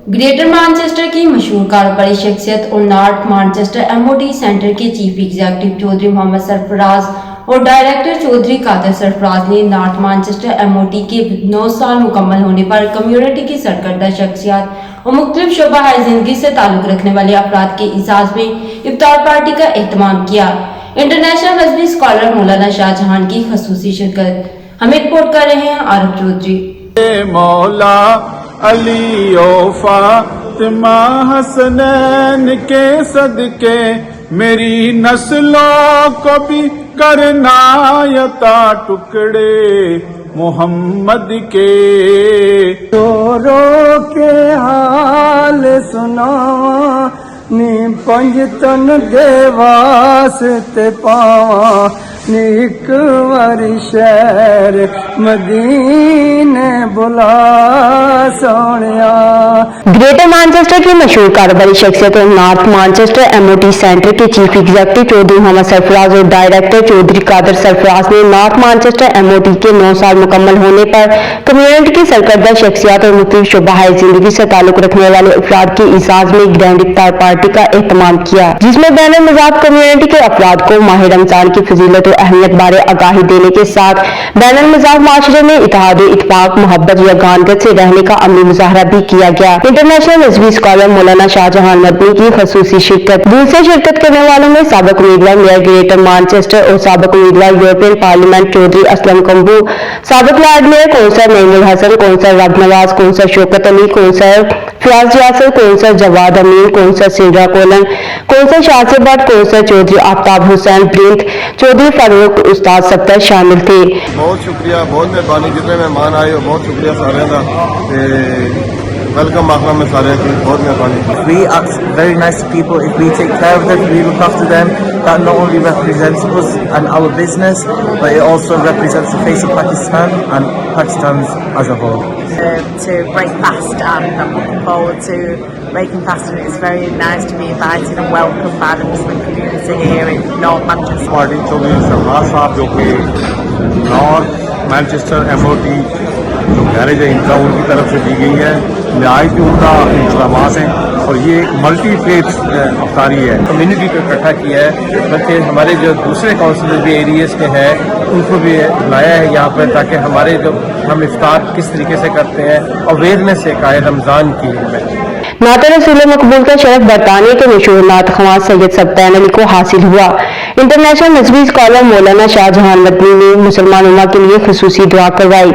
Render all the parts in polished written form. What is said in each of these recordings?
Greater Manchester की मशहूर कारोबारी शख्सियत और नॉर्थ मैनचेस्टर एमओटी सेंटर के चीफ एग्जीक्यूटिव चौधरी मोहम्मद सरफराज और डायरेक्टर चौधरी कादर सरफराज ने नॉर्थ मैनचेस्टर एमओटी के 9 साल मुकम्मल होने पर कम्युनिटी की सरकर्दा शख्सियात और मुख्तलिफ शोबा जिंदगी से ताल्लुक़ रखने वाले अफराद के एजाज़ में इफ्तार पार्टी का एहतमाम किया। इंटरनेशनल मजहबी स्कॉलर मौलाना शाहजहां की खसूसी शिरकत। हमें रिपोर्ट कर रहे हैं आरफ चौधरी। मौला अली ओ फातिमा हसनैन के सदके मेरी नस्लों को भी करना यता टुकड़े मोहम्मद के। रो रो के हाल सुना नी पंजतन दे वास्ते पावा नीक वारी शहर मदीने बुला सोनिया। ग्रेटर मैनचेस्टर की मशहूर कारोबारी शख्सियत और नॉर्थ मैनचेस्टर एमओटी सेंटर के चीफ एग्जीक्यूटिव चौधरी मोहम्मद सरफराज और डायरेक्टर चौधरी कादर सरफराज ने नॉर्थ मैनचेस्टर एमओटी के 9 साल मुकम्मल होने पर कम्युनिटी की सरकर्दा शख्सियात और मुख्तलिफ शोबा जिंदगी से ताल्लुक़ रखने वाले अफराद के एजाज़ में ग्रैंड इफ्तार पार्टी का एहतमाम किया, जिसमें बैन मज़ाहब कम्युनिटी के अफराद को माह रमजान की फजीलत अहमियत बारे आगाही देने के साथ बैन मज़ाहब माशरे में इत्तेहाद इत्तेफाक मोहब्बत या गानगत से रहने का अमली मुजाहरा भी किया गया। इंटरनेशनल मजहबी स्कॉलर मौलाना शाहजहां मदनी की खसूसी शिरकत। दूसरे शिरकत करने वालों में साबिक उम्मीदवार मेयर ग्रेटर मैनचेस्टर और साबिक उम्मीदवार यूरोपियन पार्लियामेंट चौधरी असलम कम्बू, साबिक lord mayor councillor Naeemul Hasan, councillor Rab Nawaz, councillor Shaukat Ali, councillor Fayaz Yasir, councillor Jawad Amin, councillor Sindra Collin, councillor शाहसे भट्ट, कौंसलर चौधरी आफ्ताब हुसैन प्रिंट, चौधरी फारूक उस्ताद सत्तर शामिल थे। बहुत शुक्रिया, बहुत मेहरबानी, जितने मेहमान आए हो बहुत शुक्रिया सारे का। वेलकम आखना में सारे की बहुत मेहरबानी। We are very nice people. If we take care of them, we look after them, that not only represents us and our business, but it also represents the face of Pakistan and Pakistan's as a whole. To break fast, and I'm looking forward to breaking fast, and it's very nice to be invited and welcomed by the Muslim community here in North Manchester. Party Chaudhry Sarfaraz साहब जो कि North Manchester MOT जो garage है इनका उनकी तरफ से दी गई है, नहायत ही उनका इंतजाम हैं और ये मल्टी फेथ अफ्तारी है। कम्युनिटी को इकट्ठा किया है, बल्कि हमारे जो दूसरे काउंसिलर भी एरियाज के हैं उनको भी लाया है यहाँ पर, ताकि हमारे जो हम इफ्तार किस तरीके से करते हैं अवेयरनेस एक आए रमज़ान की में। नात रसूल मकबूल का शरफ बरतानिया के मशहूर नात ख्वां सैयद सब्तैन अली को हासिल हुआ। इंटरनेशनल मजहबी स्कॉलर मौलाना शाहजहां मदनी ने मुसलमान उम्मा के लिए खसूसी दुआ करवाई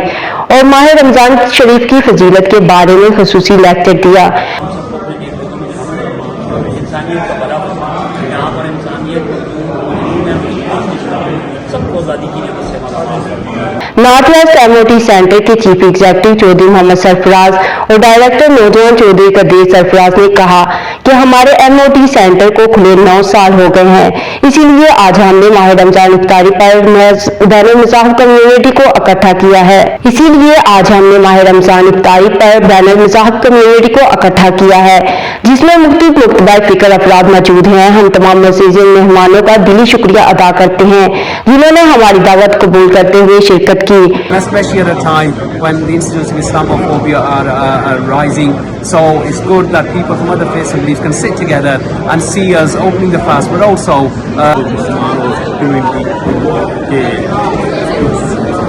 और माह रमजान शरीफ की फजीलत के बारे में खसूसी लेक्चर दिया। नॉर्थ वेस्ट एमओटी सेंटर के चीफ एग्जीक्यूटिव चौधरी मोहम्मद सरफराज और डायरेक्टर नौजवान चौधरी कदीर सरफराज ने कहा कि हमारे एमओटी सेंटर को खुले 9 साल हो गए हैं, इसीलिए आज हमने माह रमजान इफ्तारी पर बैन मज़ाहब कम्युनिटी को इकट्ठा किया है। इसीलिए आज हमने माह रमजान इफ्तारी पर बैन मज़ाहब कम्युनिटी को इकट्ठा किया है, जिसमें मुख्तलिफ मुतबा फिक्र अफराद मौजूद हैं। हम तमाम मज़ीद मेहमानों का दिली शुक्रिया अदा करते हैं जिन्होंने हमारी दावत कबूल करते हुए शिरकत की। Especially at a time when the incidents of Islamophobia are rising, so it's good that people from other faiths and beliefs can sit together and see us opening the fast, but also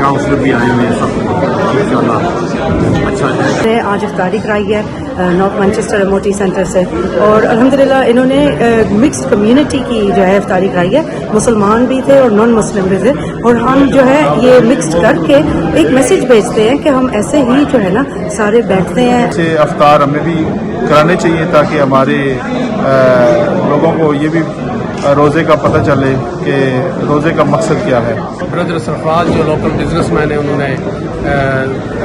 councillor भी आए हुए हैं सब इंशाल्लाह अच्छा है। आज इफ्तारी कराई है नॉर्थ मैनचेस्टर एमओटी सेंटर से और अल्हम्दुलिल्लाह इन्होंने मिक्स्ड कम्युनिटी की जो है इफ्तारी कराई है, मुसलमान भी थे और नॉन मुस्लिम भी थे, और हम जो है ये मिक्स्ड करके एक मैसेज भेजते हैं कि हम ऐसे ही जो है ना सारे बैठते हैं। ऐसे अफ्तार हमें भी कराने चाहिए ताकि हमारे लोगों को ये भी रोज़े का पता चले कि रोज़े का मकसद क्या है। ब्रदर सरफराज जो लोकल बिजनेसमैन है उन्होंने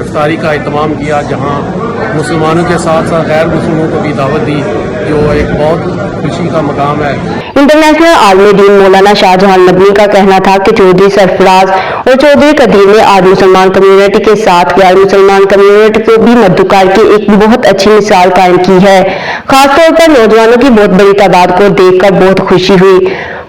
इफ्तारी का एहतमाम किया, जहां मुसलमानों के साथ साथ गैर मुस्लिमों को भी दावत दी, जो एक बहुत खुशी का मकाम है। इंटरनेशनल आलमी दीन मौलाना शाहजहां मदनी का कहना था कि चौधरी सरफराज और चौधरी कदीर ने आज मुसलमान कम्युनिटी के साथ गैर मुसलमान कम्युनिटी को भी मद्दुकार की एक बहुत अच्छी मिसाल कायम की है। खासतौर पर नौजवानों की बहुत बड़ी तादाद को देखकर बहुत खुशी हुई।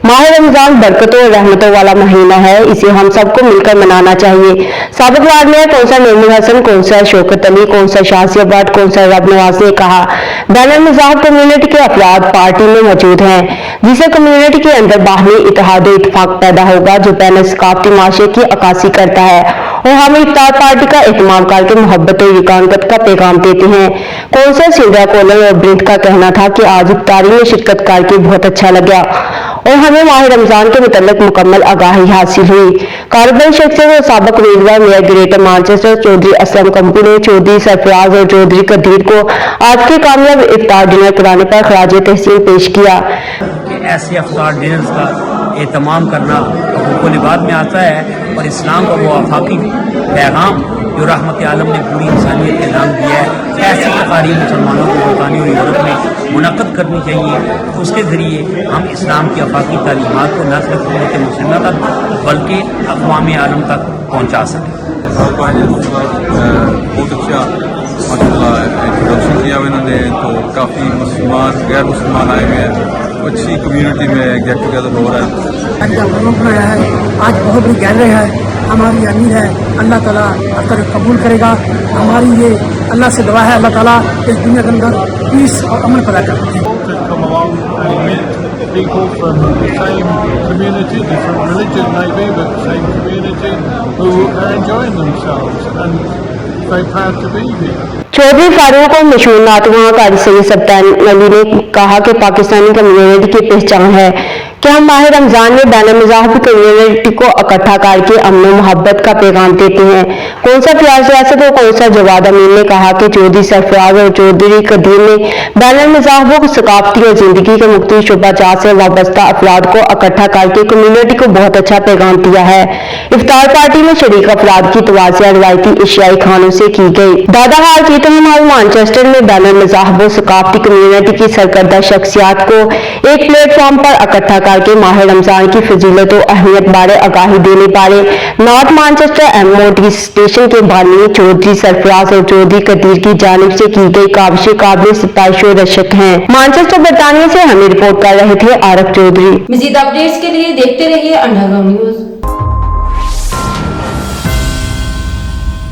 माह रमजान बरकतों और रहमतों वाला महीना है, इसे हम सबको मिलकर मनाना चाहिए। साबिक वार्ड मेयर कौंसर नूर हसन, कौंसर शौकत अली, कौंसर शासियाबाद, कौंसर रब नवाज ने कहा, बैनर मज़ाहब कम्युनिटी के अफराद पार्टी में मौजूद हैं, जिससे कम्युनिटी के अंदर बाहमी इत्तेहाद और इत्तेफाक पैदा होगा, जो बैनर सकाफती माशरे की अक्कासी करता है और हम इफ्तार पार्टी का एहतमाम करके मोहब्बत और यकानत का पैगाम देते हैं। कौंसर सिंधिया कोलन और ब्रिंट का कहना था कि आज इफ्तारी में शिरकत करके बहुत अच्छा लगा और हमें माह रमजान के मुतल्लिक मुकम्मल आगाही हासिल हुई। कारोबारी शख्सियत और साबिक उम्मीदवार mayor Greater Manchester Chaudhry Aslam Kampu ने चौधरी सरफराज और चौधरी कदीर को आज के कामयाब इफ्तार डिनर कराने पर खराज तहसीन पेश किया। ऐसे अफ्तार डिनर्स का एहतमाम करना हुकूक लिबाद में आता है और इस्लाम का वो आफाकी पैगाम जो रहमत आलम ने पूरी इंसानियत के नाम दिया है, ऐसी तकारीब मुसलमानों को बरतानिया और यूरोप में मुनक़द करनी चाहिए। उसके ज़रिए हम इस्लाम की आफाकी तालीमात को न सिर्फ उम्मत मुस्लिमा तक बल्कि अक़वाम आलम तक पहुँचा सकें। बहुत अच्छा माशाल्लाह इंट्रोडक्शन किया हुआ इन्होंने, तो काफ़ी मुसलमान गैर मुसलमान आए हुए हैं, अच्छी कम्युनिटी में गेट टुगेदर हो रहा है। बनाया है आज बहुत ही गहरे है, हमारी अमीर है, अल्लाह ताला अकर कबूल करेगा। हमारी ये अल्लाह से दुआ है, अल्लाह ताला इस दुनिया के अंदर पीस और अमन पैदा करे। People from the same community, different religion maybe, but the same community, who are enjoying themselves and very proud to be here. Chaudhary Farooq और मशहूर नातवां कारी सैयद सब्तान अली ने कहा कि पाकिस्तानी कम्युनिटी की पहचान है कि हम माह रमजान में बैन मज़ाहबी कम्युनिटी को इकट्ठा करके अमन मोहब्बत का पैगाम देते हैं। कौंसर फयाज रियासत और कौंसर जवाद अमीन ने कहा कि चौधरी सरफराज और चौधरी कदीर ने बैन मज़ाहबों को सकाफती और जिंदगी के मुख्तलिफ शुबाजात से वाबस्ता अफराद को इकट्ठा करके कम्युनिटी को बहुत अच्छा पैगाम दिया है। इफ्तार पार्टी में शरीक अफराद की तवाज़िया रवायती एशियाई खानों से की गई। दादा हाल की मैनचेस्टर में बैन मज़ाहब और सकाफती कम्युनिटी की सरकर्दा शख्सियात को एक प्लेटफॉर्म पर इकट्ठा करके माह रमजान की फजीलत और अहमियत बारे आगाही देने वाले नॉर्थ मैनचेस्टर एमओटी स्टेशन के बानी चौधरी सरफराज और चौधरी कदीर की जानिब से की गई काबिश काबिल सिताइश और रशक है। मैनचेस्टर बरतानिया से हमें रिपोर्ट कर रहे थे आरफ चौधरी। मज़ीद अपडेट्स के लिए देखते रहिए अंडरग्राउंड न्यूज।